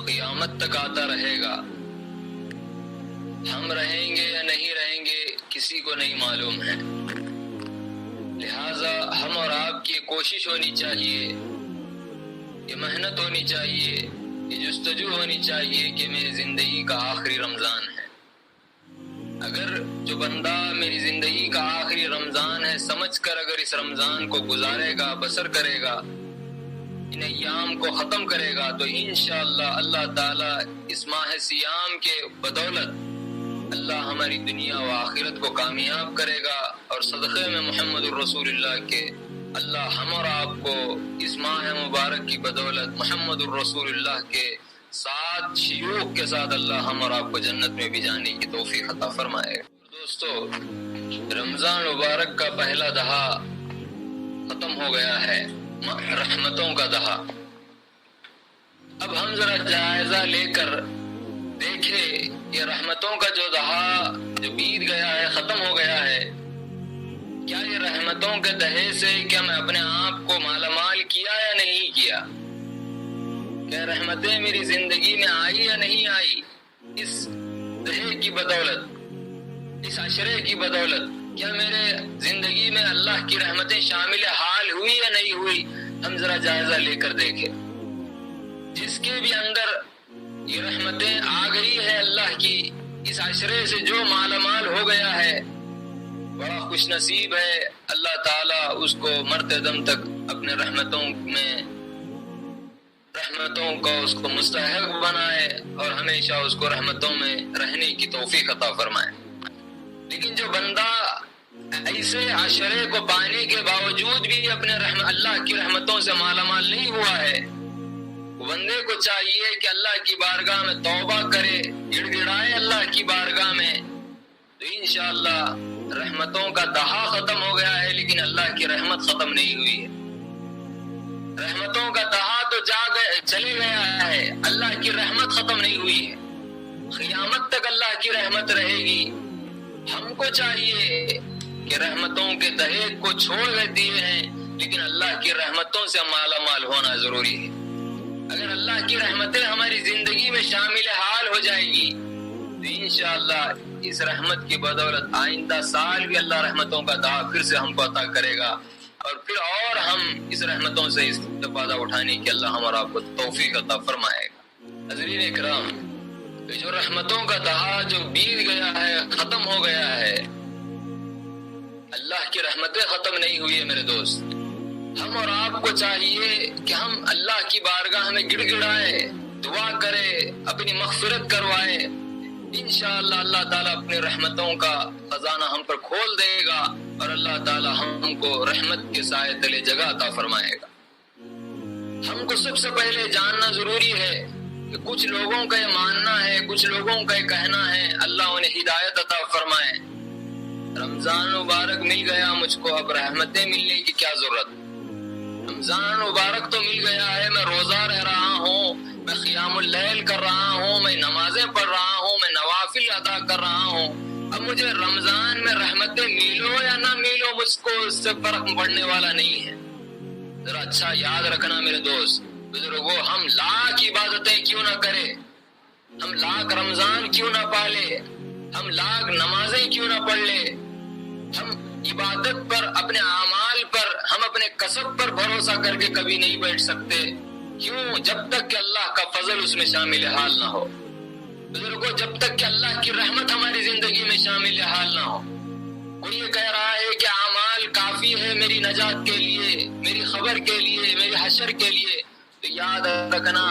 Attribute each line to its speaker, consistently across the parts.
Speaker 1: قیامت تک آتا رہے گا. ہم رہیں گے یا نہیں رہیں گے کسی کو نہیں معلوم ہے. لہٰذا ہم اور آپ کی کوشش ہونی چاہیے، یہ محنت ہونی چاہیے، یہ جستجو ہونی چاہیے کہ میری زندگی کا آخری رمضان ہے. اگر جو بندہ میری زندگی کا آخری رمضان ہے سمجھ کر اگر اس رمضان کو گزارے گا، بسر کرے گا، ان ایام کو ختم کرے گا، تو انشاءاللہ اللہ تعالیٰ اس ماہ سیام کے بدولت اللہ ہماری دنیا و آخرت کو کامیاب کرے گا، اور صدقے میں محمد الرسول اللہ کے اللہ ہم اور آپ کو اس ماہ مبارک کی بدولت محمد الرسول اللہ کے ساتھ شیوخ کے ساتھ اللہ ہم اور آپ کو جنت میں بھی جانے کی توفیق عطا فرمائے. دوستو، رمضان مبارک کا پہلا دہا ختم ہو گیا ہے، رحمتوں کا دہا. اب ہم ذرا جائزہ لے کر دیکھیں یہ رحمتوں کا جو دہا جو بیت گیا ہے، ختم ہو گیا ہے، کیا یہ رحمتوں کے دہے سے کیا میں اپنے آپ کو مالا مال کیا یا نہیں کیا؟ کیا رحمتیں میری زندگی میں آئی یا نہیں آئی؟ اس دہے کی بدولت، اس عشرے کی بدولت کیا میرے زندگی میں اللہ کی رحمتیں شامل حال ہوئی یا نہیں ہوئی؟ ہم ذرا جائزہ لے کر دیکھیں. جس کے بھی اندر یہ رحمتیں آ گئی ہے اللہ کی، اس عشرے سے جو مالا مال ہو گیا ہے، بڑا خوش نصیب ہے. اللہ تعالیٰ اس کو مرتے دم تک اپنے رحمتوں کو اس کو مستحق بنائے اور ہمیشہ اس کو رحمتوں میں رہنے کی توفیق عطا فرمائے. لیکن جو بندہ ایسے عشرے کو پانے کے باوجود بھی اپنے اللہ کی رحمتوں سے مالا مال نہیں ہوا ہے، وہ بندے کو چاہیے کہ اللہ کی بارگاہ میں توبہ کرے، گڑ گڑائے اللہ کی بارگاہ میں، تو انشاءاللہ رحمتوں کا دہا ختم ہو گیا ہے لیکن اللہ کی رحمت ختم نہیں ہوئی ہے. رحمتوں کا دہا تو چلے گیا ہے، اللہ کی رحمت ختم نہیں ہوئی ہے. قیامت تک اللہ کی رحمت رہے گی. ہم کو چاہیے کہ رحمتوں کے دہے کو چھوڑ دیے ہیں لیکن اللہ کی رحمتوں سے مالا مال ہونا ضروری ہے. اگر اللہ کی رحمتیں ہماری زندگی میں شامل حال ہو جائے گی تو انشاءاللہ اس رحمت کی بدولت آئندہ سال بھی اللہ رحمتوں کا دہا پھر سے ہم کو عطا کرے گا، اور پھر اور ہم اس رحمتوں سے استفادہ اٹھانے کی اللہ ہمارا آپ کو توفیق عطا فرمائے گا. حضرین اکرام، جو رحمتوں کا دہا جو بیت گیا ہے، ختم ہو گیا ہے، اللہ کی رحمتیں ختم نہیں ہوئی ہے میرے دوست. ہم اور آپ کو چاہیے کہ ہم اللہ کی بارگاہ میں گڑ گڑائے، دعا کرے، اپنی مغفرت کروائے. انشاءاللہ اللہ تعالیٰ اپنی رحمتوں کا خزانہ ہم پر کھول دے گا اور اللہ تعالیٰ ہم کو رحمت کے سائے تلے جگہ عطا فرمائے گا. ہم کو سب سے پہلے جاننا ضروری ہے کہ کچھ لوگوں کا یہ ماننا ہے، کچھ لوگوں کا یہ کہنا ہے، اللہ انہیں ہدایت عطا فرمائے. رمضان مبارک مل گیا مجھ کو، اب رحمتیں ملنے کی کیا ضرورت؟ رمضان مبارک تو مل گیا ہے، میں روزہ رہ رہا ہوں، میں قیام اللیل کر رہا ہوں، میں نمازیں پڑھ رہا ہوں، میں نوافل ادا کر رہا ہوں. اب مجھے رمضان میں رحمتیں ملو یا نہ ملو مجھ کو اس سے فرق پڑنے والا نہیں ہے. ذرا اچھا یاد رکھنا میرے دوست بزرگوں، ہم لاکھ عبادتیں کیوں نہ کریں، ہم لاکھ رمضان کیوں نہ پالے، ہم لاکھ نمازیں کیوں نہ پڑھ لے، ہم عبادت پر، اپنے اعمال پر، ہم اپنے کسب پر بھروسہ کر کے کبھی نہیں بیٹھ سکتے. کیوں؟ جب تک کہ اللہ کا فضل اس میں شامل حال نہ ہو. بزرگوں، جب تک کہ اللہ کی رحمت ہماری زندگی میں شامل حال نہ ہو. کوئی یہ کہہ رہا ہے کہ اعمال کافی ہے میری نجات کے لیے، میری خبر کے لیے، میری حشر کے لیے، تو یاد رکھنا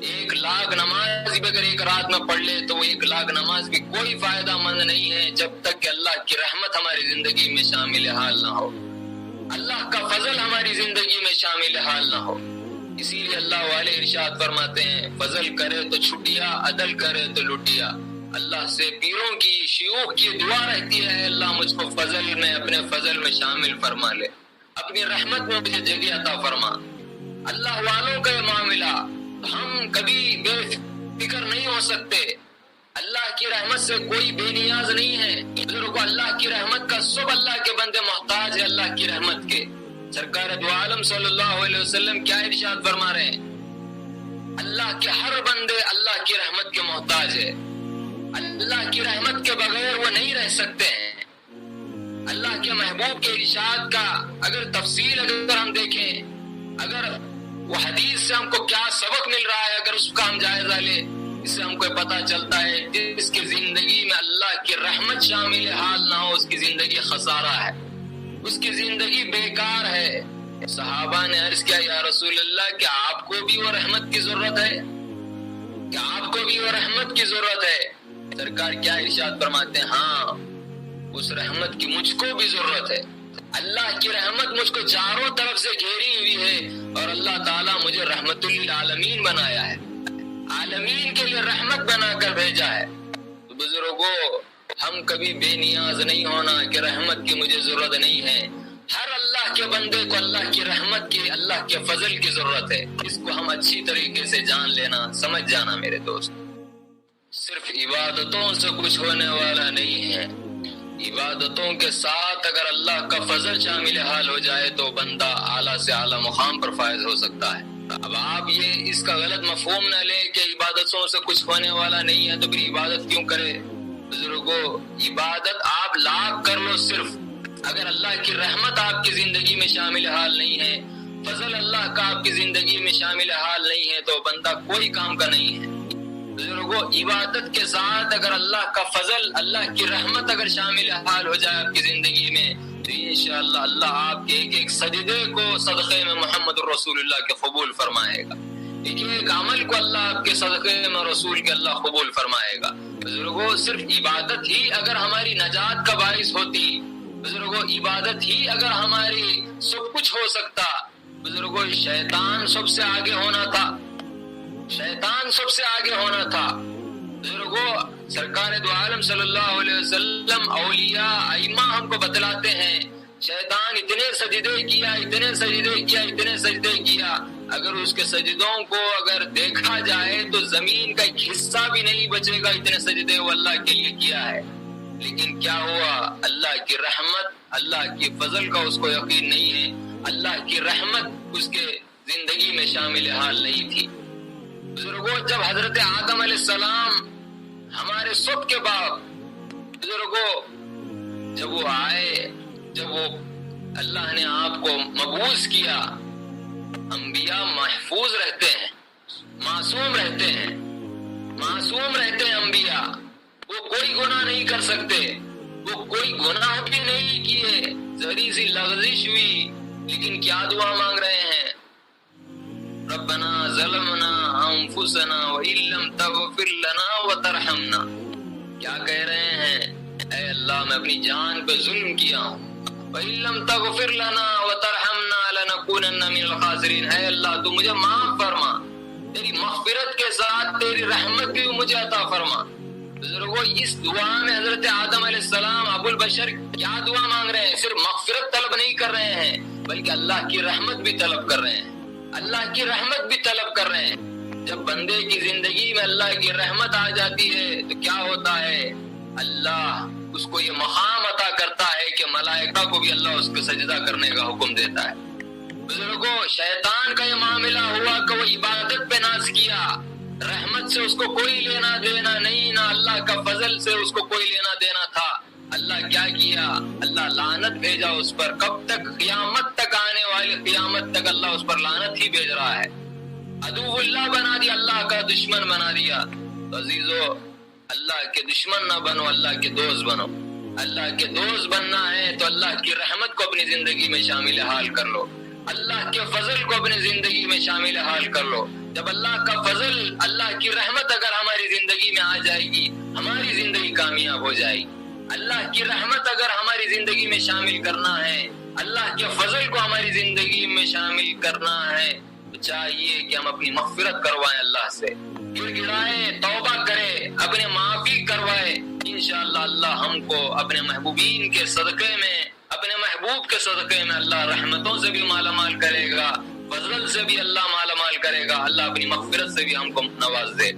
Speaker 1: 1,00,000 نماز بھی اگر ایک رات میں پڑھ لے تو وہ 1,00,000 نماز بھی کوئی فائدہ مند نہیں ہے جب تک کہ اللہ کی رحمت ہماری زندگی میں شامل حال نہ ہو، اللہ کا فضل ہماری زندگی میں شامل حال نہ ہو. اسی لیے اللہ والے ارشاد فرماتے ہیں، فضل کرے تو چھٹیا، عدل کرے تو لٹیا. اللہ سے پیروں کی، شیوخ کی دعا رہتی ہے، اللہ مجھ کو فضل میں، اپنے فضل میں شامل فرما لے، اپنی رحمت میں مجھے جگہ عطا فرما. اللہ والوں کا یہ معاملہ، ہم کبھی بے فکر نہیں ہو سکتے. اللہ کی رحمت سے کوئی بے نیاز نہیں ہے. بزرگوں، اللہ کی رحمت کا سب اللہ کے بندے محتاج ہے اللہ کی رحمت کے. سرکار دو عالم صلی اللہ علیہ وسلم کیا ارشاد فرما رہے ہیں؟ اللہ کے ہر بندے اللہ کی رحمت کے محتاج ہے. اللہ کی رحمت کے بغیر وہ نہیں رہ سکتے ہیں. اللہ کے محبوب کے ارشاد کا اگر تفصیل اگر ہم دیکھیں، اگر وہ حدیث سے ہم کو کیا سبق مل رہا ہے، اگر اس کا ہم جائزہ لیں، اس سے ہم کو پتہ چلتا ہے جس کی زندگی میں اللہ کی رحمت شامل حال نہ ہو، اس کی زندگی خسارہ ہے، اس کی زندگی بیکار ہے. صحابہ نے عرض کیا یا رسول اللہ، کیا آپ کو بھی وہ رحمت کی ضرورت ہے؟ کیا آپ کو بھی وہ رحمت کی ضرورت ہے؟ سرکار کیا ارشاد فرماتے ہیں، ہاں اس رحمت کی مجھ کو بھی ضرورت ہے. اللہ کی رحمت مجھ کو چاروں طرف سے گھیری ہوئی ہے، اور اللہ تعالیٰ مجھے رحمت للعالمین بنایا ہے، عالمین کے لیے رحمت بنا کر بھیجا ہے. تو بزرگوں، ہم کبھی بے نیاز نہیں ہونا کہ رحمت کی مجھے ضرورت نہیں ہے. ہر اللہ کے بندے کو اللہ کی رحمت کی، اللہ کے فضل کی ضرورت ہے. اس کو ہم اچھی طریقے سے جان لینا، سمجھ جانا میرے دوست. صرف عبادتوں سے کچھ ہونے والا نہیں ہے. عبادتوں کے ساتھ اگر اللہ کا فضل شامل حال ہو جائے تو بندہ اعلیٰ سے اعلیٰ مقام پر فائز ہو سکتا ہے. اب آپ یہ اس کا غلط مفہوم نہ لیں کہ عبادتوں سے کچھ ہونے والا نہیں ہے تو پھر عبادت کیوں کرے. بزرگوں، عبادت آپ لاکھ کر لو، صرف اگر اللہ کی رحمت آپ کی زندگی میں شامل حال نہیں ہے، فضل اللہ کا آپ کی زندگی میں شامل حال نہیں ہے، تو بندہ کوئی کام کا نہیں ہے. بزرگوں، عبادت کے ساتھ اگر اللہ کا فضل، اللہ کی رحمت اگر شامل حال ہو جائے آپ کی زندگی میں تو انشاءاللہ اللہ آپ کے ایک ایک سجدے کو صدقے میں محمد رسول اللہ کے قبول فرمائے گا. ایک ایک عمل کو اللہ آپ کے صدقے میں رسول کے اللہ قبول فرمائے گا. بزرگوں، صرف عبادت ہی اگر ہماری نجات کا باعث ہوتی، بزرگوں بزرگوں عبادت ہی اگر ہماری سب کچھ ہو سکتا. بزرگوں شیطان سب سے آگے ہونا تھا، شیطان سب سے آگے ہونا تھا. بزرگوں سرکار دو عالم صلی اللہ علیہ وسلم اولیاء ائمہ ہم کو بتلاتے ہیں شیطان اتنے سجدے کیا، اتنے سجدے کیا، اتنے سجدے کیا، اگر اس کے سجدوں کو اگر دیکھا جائے تو زمین کا ایک حصہ بھی نہیں بچے گا، اتنے سجدے وہ اللہ کے لیے کیا ہے. لیکن کیا ہوا؟ اللہ کی رحمت، اللہ کی فضل کا اس کو یقین نہیں ہے، اللہ کی رحمت اس کے زندگی میں شامل حال نہیں تھی. بزرگوں جب حضرت آدم علیہ السلام ہمارے سب کے باپ، بزرگوں جب وہ آئے، جب وہ اللہ نے آپ کو مبعوث کیا، انبیاء محفوظ رہتے ہیں، معصوم رہتے ہیں، معصوم رہتے ہیں انبیاء. وہ کوئی گناہ نہیں کر سکتے، وہ کوئی گناہ بھی نہیں کیے، ذری سی لغزش ہوئی لیکن کیا دعا مانگ رہے ہیں؟ ربنا ظلمنا انفسنا وان لم تغفر لنا وترحمنا. کیا کہہ رہے ہیں؟ اے اللہ میں اپنی جان پہ ظلم کیا ہوں، وان لم تغفر لنا وترحمنا لنکونن من الخاسرین. اے اللہ تو مجھے معاف فرما، تیری مغفرت کے ساتھ تیری رحمت بھی مجھے عطا فرما. بزرگوں اس دعا میں حضرت آدم علیہ السلام ابو البشر کیا دعا مانگ رہے ہیں؟ صرف مغفرت طلب نہیں کر رہے ہیں بلکہ اللہ کی رحمت بھی طلب کر رہے ہیں، اللہ کی رحمت بھی طلب کر رہے ہیں. جب بندے کی زندگی میں اللہ کی رحمت آ جاتی ہے تو کیا ہوتا ہے؟ اللہ اس کو یہ مقام عطا کرتا ہے کہ ملائکہ کو بھی اللہ اس کو سجدہ کرنے کا حکم دیتا ہے. بزرگوں شیطان کا یہ معاملہ ہوا کہ وہ عبادت پہ ناز کیا، رحمت سے اس کو کوئی لینا دینا نہیں، نہ اللہ کا فضل سے اس کو کوئی لینا دینا تھا. اللہ کیا کیا؟ اللہ لعنت بھیجا اس پر. کب تک؟ قیامت تک، آنے والی قیامت تک اللہ اس پر لعنت ہی بھیج رہا ہے. عدو اللہ بنا دیا، اللہ کا دشمن بنا دیا. تو عزیزو اللہ کے دشمن نہ بنو، اللہ کے دوست بنو. اللہ کے دوست بننا ہے تو اللہ کی رحمت کو اپنی زندگی میں شامل حال کر لو، اللہ کے فضل کو اپنی زندگی میں شامل حال کر لو. جب اللہ کا فضل، اللہ کی رحمت اگر ہماری زندگی میں آ جائے گی، ہماری زندگی کامیاب ہو جائے گی. اللہ کی رحمت اگر ہماری زندگی میں شامل کرنا ہے، اللہ کے فضل کو ہماری زندگی میں شامل کرنا ہے تو چاہیے کہ ہم اپنی مغفرت کروائیں، اللہ سے گڑ گڑائیں، توبہ کریں، اپنے معافی کروائیں. انشاءاللہ اللہ ہم کو اپنے محبوبین کے صدقے میں، اپنے محبوب کے صدقے میں اللہ رحمتوں سے بھی مالا مال کرے گا، فضل سے بھی اللہ مالا مال کرے گا. اللہ اپنی مغفرت سے بھی ہم کو نواز دے.